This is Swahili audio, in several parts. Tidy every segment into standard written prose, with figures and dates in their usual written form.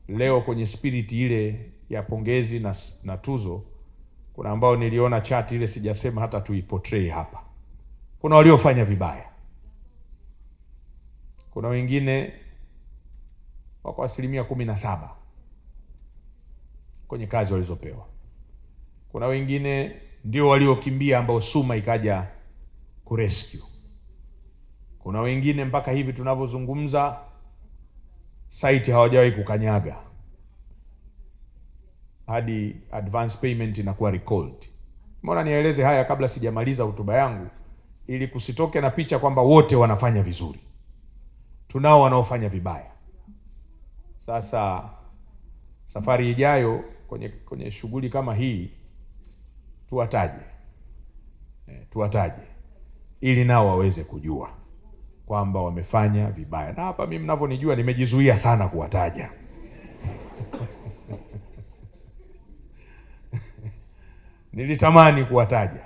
leo kwenye spirit ile ya pongezi na tuzo, kuna ambao niliona chat ile, sijasema hata tuiportray hapa. Kuna waliofanya vibaya, kuna wengine wako 17% kwenye kazi walizopewa. Kuna wengine ndio waliokimbia ambao SUMA ikaja kurescue. Kuna wengine mpaka hivi tunavyozungumza site hawajawahi kukanyaga, hadi advance payment inakuwa recalled. Mbona nieleze haya kabla sijamaliza hotuba yangu, ili kusitoke na picha kwamba wote wanafanya vizuri. Tunao wanaofanya vibaya. Sasa safari ijayo kwenye shughuli kama hii tuwataje ili nao waweze kujua kwamba wamefanya vibaya. Na hapa mimi mnavyonijua nimejizuia sana kuwataja. Nilitamani kuwataja,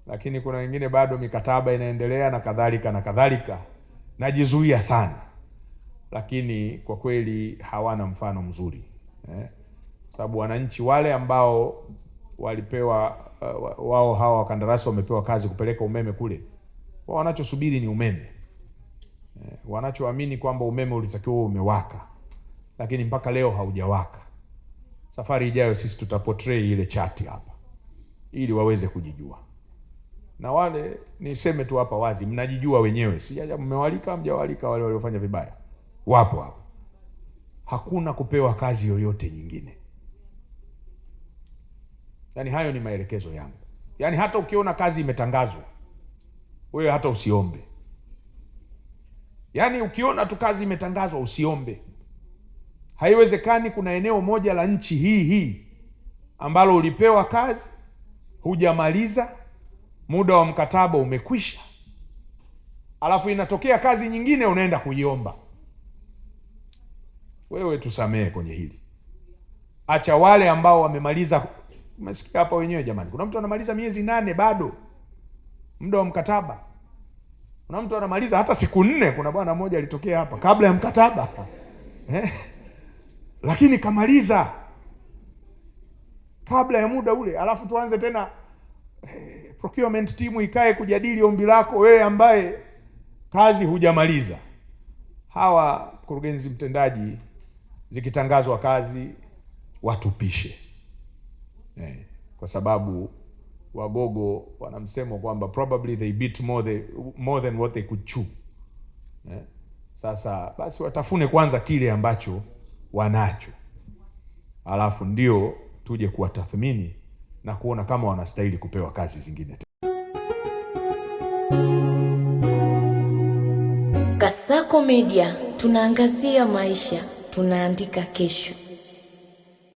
lakini kuna wengine bado mikataba inaendelea na kadhalika, najizuia sana. Lakini kwa kweli hawana mfano mzuri, sababu wananchi wale ambao walipewa wao hawa wakandarasi wamepewa kazi kupeleka umeme kule, wao wanachosubiri ni umeme. Wanachoamini kwamba umeme ulitakiwa umewaka, lakini mpaka leo haujawaka. Safari ijayo sisi tutaportray ile chati hapa ili waweze kujijua. Na wale niseme tu hapa wazi, mnajijua wenyewe, sijaja mmewalika mjawalika. Wale waliofanya vibaya wapo hapo, hakuna kupewa kazi yoyote nyingine. Yani hayo ni maelekezo yangu. Yani hata ukiona kazi imetangazwa, wewe hata usiombe. Yani ukiona tu kazi imetangazwa usiombe. Haiwezekani kuna eneo moja la nchi hii ambalo ulipewa kazi, hujamaliza, muda wa mkataba umekwisha, alafu inatokea kazi nyingine unaenda kuiomba. Wewe tusamehe kwenye hili. Acha wale ambao wamemaliza. Umesikia hapa wenyewe jamani, kuna mtu anamaliza miezi 8 bado muda wa mkataba. Kuna mtu anamaliza hata siku 4. Kuna bwana mmoja alitokea hapa kabla ya mkataba lakini kamaliza kabla ya muda ule, alafu tuanze tena procurement team ikae kujadili ombi lako wewe ambaye kazi hujamaliza. Hawa mkurugenzi mtendaji, zikitangazwa kazi watupishe, kwa sababu Wagogo wanamsemo kwamba probably they beat more than what they could chew. Sasa basi watafune kwanza kile ambacho wanacho, alafu ndio tuje kuwatathmini na kuona kama wanastahili kupewa kazi zingine. Kasako Media, tunaangazia maisha, tunaandika kesho.